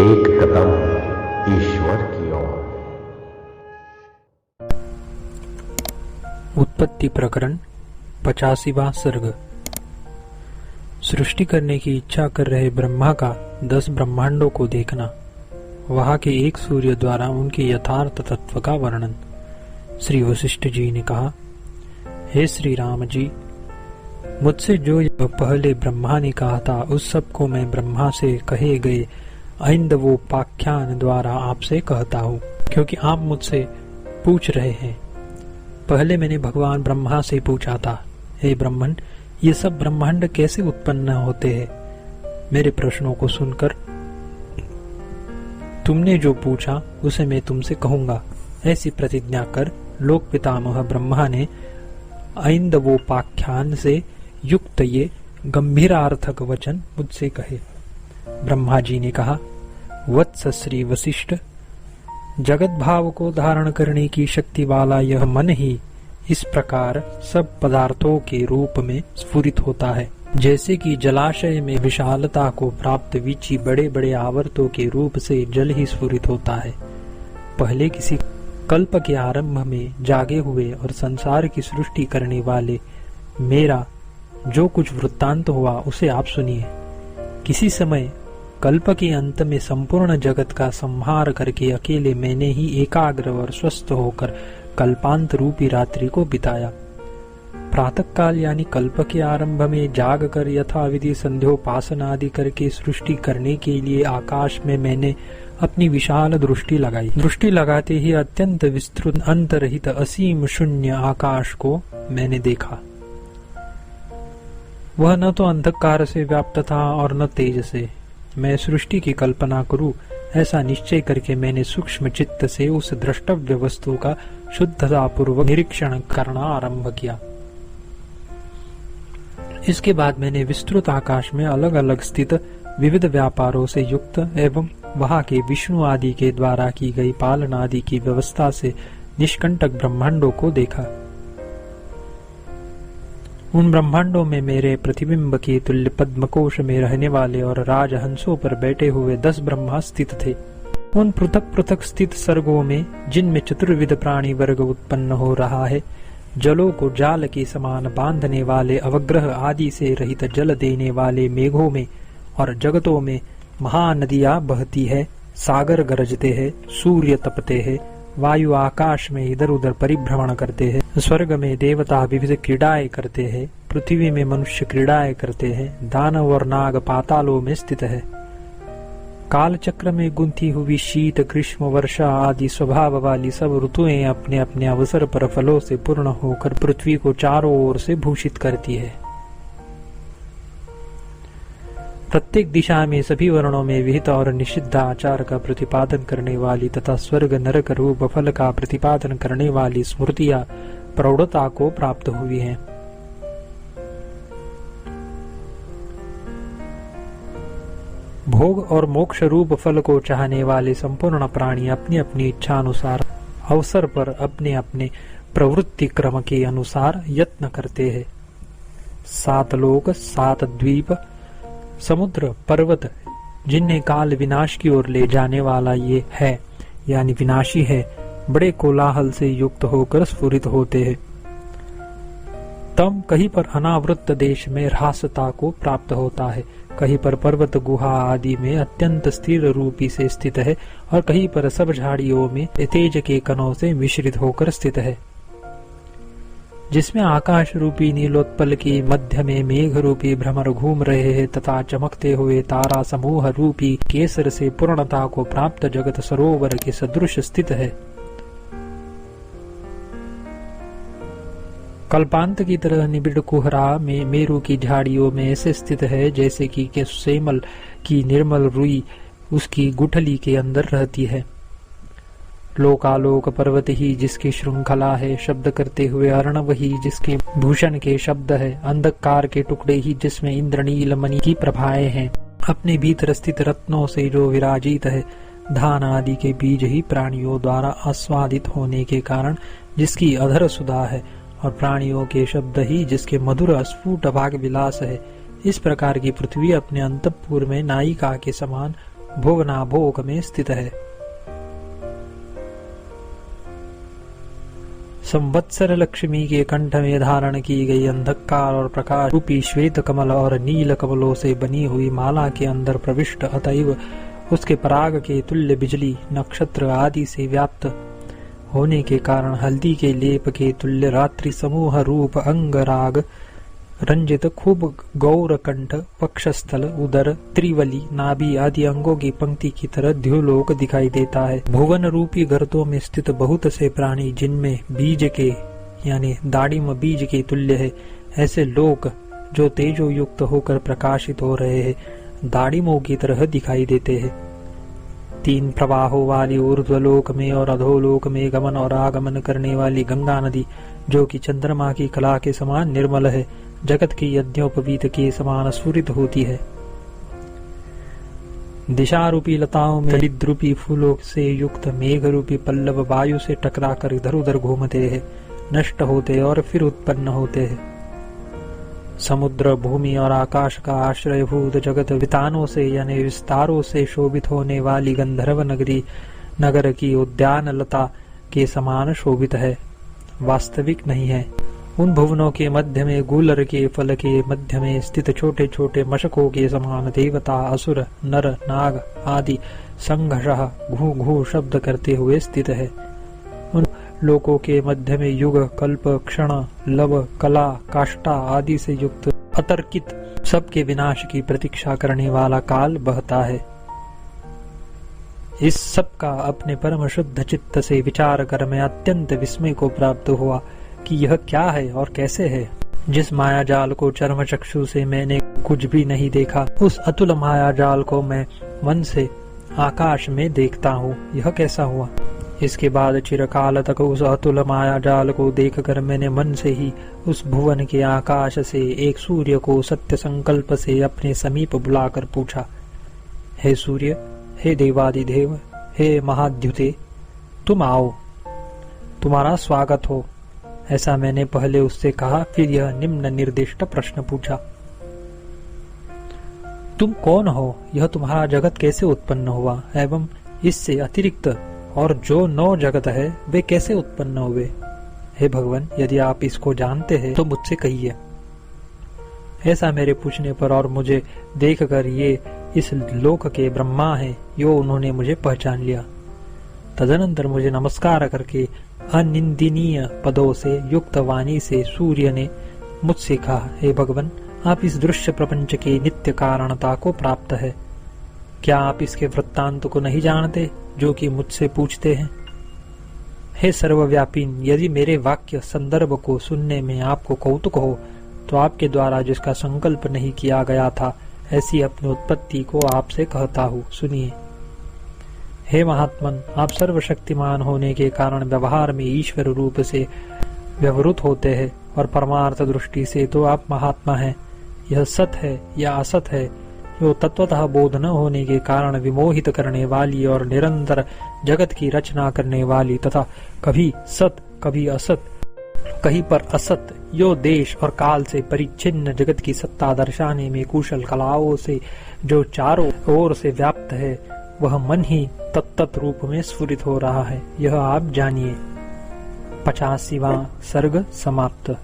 एक कदम ईश्वर की ओर। उत्पत्ति प्रकरण 85वां सर्ग। सृष्टि करने की इच्छा कर रहे ब्रह्मा का 10 ब्रह्मांडों को देखना, वहां के एक सूर्य द्वारा उनके यथार्थ तत्व का वर्णन। श्री वशिष्ठ जी ने कहा, हे श्री राम जी, मुझसे जो पहले ब्रह्मा ने कहा था उस सब को मैं ब्रह्मा से कहे गए ऐन्दवोपाख्यान द्वारा आपसे कहता हूँ, क्योंकि आप मुझसे पूछ रहे हैं। पहले मैंने भगवान ब्रह्मा से पूछा था, हे ब्रह्मन, ये सब ब्रह्मांड कैसे उत्पन्न होते हैं? मेरे प्रश्नों को सुनकर तुमने जो पूछा उसे मैं तुमसे कहूंगा, ऐसी प्रतिज्ञा कर लोक पितामह ब्रह्मा ने ऐन्दवोपाख्यान से युक्त ये गंभीरार्थक वचन मुझसे कहे। ब्रह्मा जी ने कहा, वत्स श्री वशिष्ठ, जगत भाव को धारण करने की शक्ति वाला यह मन ही इस प्रकार सब पदार्थों के रूप में स्फुरित होता है, जैसे कि जलाशय में विशालता को प्राप्त वीची बड़े बड़े आवर्तों के रूप से जल ही स्फुरित होता है। पहले किसी कल्प के आरंभ में जागे हुए और संसार की सृष्टि करने वाले मेरा जो कुछ वृत्तांत हुआ उसे आप सुनिए। किसी समय कल्प के अंत में संपूर्ण जगत का संहार करके अकेले मैंने ही एकाग्र और स्वस्थ होकर कल्पांत रूपी रात्रि को बिताया। प्रातः काल यानी कल्प के आरंभ में जाग कर यथाविधि संध्योपासना आदि करके सृष्टि करने के लिए आकाश में मैंने अपनी विशाल दृष्टि लगाई। दृष्टि लगाते ही अत्यंत विस्तृत अंतरहित असीम शून्य आकाश को मैंने देखा। वह न तो अंधकार से व्याप्त था और न तेज से। मैं सृष्टि की कल्पना करूं ऐसा निश्चय करके मैंने सूक्ष्म चित्त से उस द्रष्टव्य वस्तु का शुद्धता पूर्वक निरीक्षण करना आरंभ किया। इसके बाद मैंने विस्तृत आकाश में अलग अलग स्थित विविध व्यापारों से युक्त एवं वहां के विष्णु आदि के द्वारा की गई पालना आदि की व्यवस्था से निष्कंटक ब्रह्मांडों को देखा। उन ब्रह्मांडों में मेरे प्रतिबिंब के तुल्य पद्मकोश में रहने वाले और राजहंसों पर बैठे हुए 10 ब्रह्मा स्थित थे। उन पृथक पृथक स्थित सर्गों में, जिनमें चतुर्विध प्राणी वर्ग उत्पन्न हो रहा है, जलों को जाल के समान बांधने वाले अवग्रह आदि से रहित जल देने वाले मेघों में और जगतों में महानदियां बहती है, सागर गरजते हैं, सूर्य तपते हैं, वायु आकाश में इधर उधर परिभ्रमण करते हैं, स्वर्ग में देवता विविध क्रीड़ाएं करते हैं, पृथ्वी में मनुष्य क्रीड़ाएं करते हैं, दानव और नाग पातालों में स्थित है। काल चक्र में गुंथी हुई शीत, ग्रीष्म, वर्षा आदि स्वभाव वाली सब ऋतुएं अपने अपने अवसर पर फलों से पूर्ण होकर पृथ्वी को चारों ओर से भूषित करती है। प्रत्येक दिशा में सभी वर्णों में विहित और निषिद्ध आचार का प्रतिपादन करने वाली तथा स्वर्ग नरक रूप फल का प्रतिपादन करने वाली स्मृतियां प्रौढ़ता को प्राप्त हुई हैं। भोग और मोक्ष रूप फल को चाहने वाले संपूर्ण प्राणी अपनी अपनी इच्छा अनुसार अवसर पर अपने अपने प्रवृत्ति क्रम के अनुसार यत्न करते हैं। 7 लोक, 7 द्वीप, समुद्र, पर्वत, जिन्हें काल विनाश की ओर ले जाने वाला ये है यानी विनाशी है, बड़े कोलाहल से युक्त होकर स्फुरित होते हैं। तम कहीं पर अनावृत देश में ह्रासता को प्राप्त होता है, कहीं पर पर्वत गुहा आदि में अत्यंत स्थिर रूपी से स्थित है और कहीं पर सब झाड़ियों में तेज के कणों से मिश्रित होकर स्थित है। जिसमें आकाश रूपी नीलोत्पल के मध्य में मेघ रूपी भ्रमर घूम रहे हैं तथा चमकते हुए तारा समूह रूपी केसर से पूर्णता को प्राप्त जगत सरोवर के सदृश स्थित है। कल्पांत की तरह निबिड़ कुहरा में मेरु की झाड़ियों में ऐसे स्थित है जैसे कि सेमल की निर्मल रुई उसकी गुठली के अंदर रहती है। लोकालोक पर्वत ही जिसकी श्रृंखला है, शब्द करते हुए अर्णव ही जिसके भूषण के शब्द है, अंधकार के टुकड़े ही जिसमें इंद्रनील मणि की प्रभाएं हैं, अपने भीतर स्थित रत्नों से जो विराजित है, धान आदि के बीज ही प्राणियों द्वारा आस्वादित होने के कारण जिसकी अधर सुधा है और प्राणियों के शब्द ही जिसके मधुर स्फुट भाग विलास है, इस प्रकार की पृथ्वी अपने अंतःपुर में नायिका के समान भुवनाभोग में स्थित है। संवत्सर लक्ष्मी के कंठ में धारण की गई अंधकार और प्रकाश रूपी श्वेत कमल और नील कमलों से बनी हुई माला के अंदर प्रविष्ट, अतएव उसके पराग के तुल्य बिजली नक्षत्र आदि से व्याप्त होने के कारण हल्दी के लेप के तुल्य रात्रि समूह रूप अंग राग रंजित खूब गौर कंठ वक्षस्थल उदर त्रिवली नाभि आदि अंगों की पंक्ति की तरह द्युलोक दिखाई देता है। भुवन रूपी गर्तों में स्थित बहुत से प्राणी जिनमें बीज के यानी दाड़िम बीज के तुल्य है, ऐसे लोक जो तेजो युक्त होकर प्रकाशित हो रहे हैं, दाड़िमों की तरह दिखाई देते हैं। 3 प्रवाहों वाली ऊर्ध्वलोक में और अधोलोक में गमन और आगमन करने वाली गंगा नदी, जो कि चंद्रमा की कला के समान निर्मल है, जगत की यज्ञोपवीत के समान स्फुरित होती है। दिशा रूपी लताओं में दलित रूपी फूलों से युक्त मेघ रूपी पल्लव वायु से टकराकर इधर उधर घूमते हैं, नष्ट होते और फिर उत्पन्न होते हैं। समुद्र भूमि और आकाश का आश्रयभूत जगत वितानों से यानी विस्तारों से शोभित होने वाली गंधर्व नगरी नगर की उद्यान लता के समान शोभित है, वास्तविक नहीं है। उन भुवनों के मध्य में गूलर के फल के मध्य में स्थित छोटे छोटे मशकों के समान देवता असुर नर नाग आदि संघर्षः घू घू शब्द करते हुए स्थित है। उन लोकों के मध्य में युग कल्प क्षण लव कला काष्ठा आदि से युक्त अतर्कित सबके विनाश की प्रतीक्षा करने वाला काल बहता है। इस सब का अपने परम शुद्ध चित्त से विचार कर मैं अत्यंत विस्मय को प्राप्त हुआ कि यह क्या है और कैसे है। जिस माया जाल को चर्म चक्षु से मैंने कुछ भी नहीं देखा, उस अतुल माया जाल को मैं मन से आकाश में देखता हूँ, यह कैसा हुआ। इसके बाद चिरकाल तक उस अतुल माया जाल को देखकर मैंने मन से ही उस भुवन के आकाश से एक सूर्य को सत्य संकल्प से अपने समीप बुलाकर पूछा, हे सूर्य, हे देवादिदेव, हे महाद्युते, तुम आओ, तुम्हारा स्वागत हो। ऐसा मैंने पहले उससे कहा। फिर यह निम्न निर्दिष्ट प्रश्न पूछा, तुम कौन हो, यह तुम्हारा जगत कैसे उत्पन्न हुआ, एवं इससे अतिरिक्त और जो 9 जगत है वे कैसे उत्पन्न हुए। हे भगवान, यदि आप इसको जानते हैं तो मुझसे कहिए। ऐसा मेरे पूछने पर और मुझे देखकर ये इस लोक के ब्रह्मा हैं, यो उन्होंने मुझे पहचान लिया। तदनंतर मुझे नमस्कार करके अनिंदनीय पदों से युक्त वाणी से सूर्य ने मुझसे कहा, हे भगवान, आप इस दृश्य प्रपंच के नित्य कारणता को प्राप्त है। क्या आप इसके वृत्तांत को नहीं जानते जो कि मुझसे पूछते हैं। हे सर्वव्यापी, यदि मेरे वाक्य संदर्भ को सुनने में आपको कौतुक हो तो आपके द्वारा जिसका संकल्प नहीं किया गया था, ऐसी अपनी उत्पत्ति को आपसे कहता हूँ, सुनिए। हे महात्मन, आप सर्वशक्तिमान होने के कारण व्यवहार में ईश्वर रूप से व्यवहृत होते हैं और परमार्थ दृष्टि से तो आप महात्मा हैं। यह सत है या असत है, जो तत्वतः बोध न होने के कारण विमोहित करने वाली और निरंतर जगत की रचना करने वाली तथा कभी सत कभी असत कहीं पर असत, यो देश और काल से परिच्छिन्न जगत की सत्ता दर्शाने में कुशल कलाओं से जो चारों ओर से व्याप्त है, वह मन ही तत्त रूप में स्फुरित हो रहा है, यह आप जानिए। 85वां सर्ग समाप्त।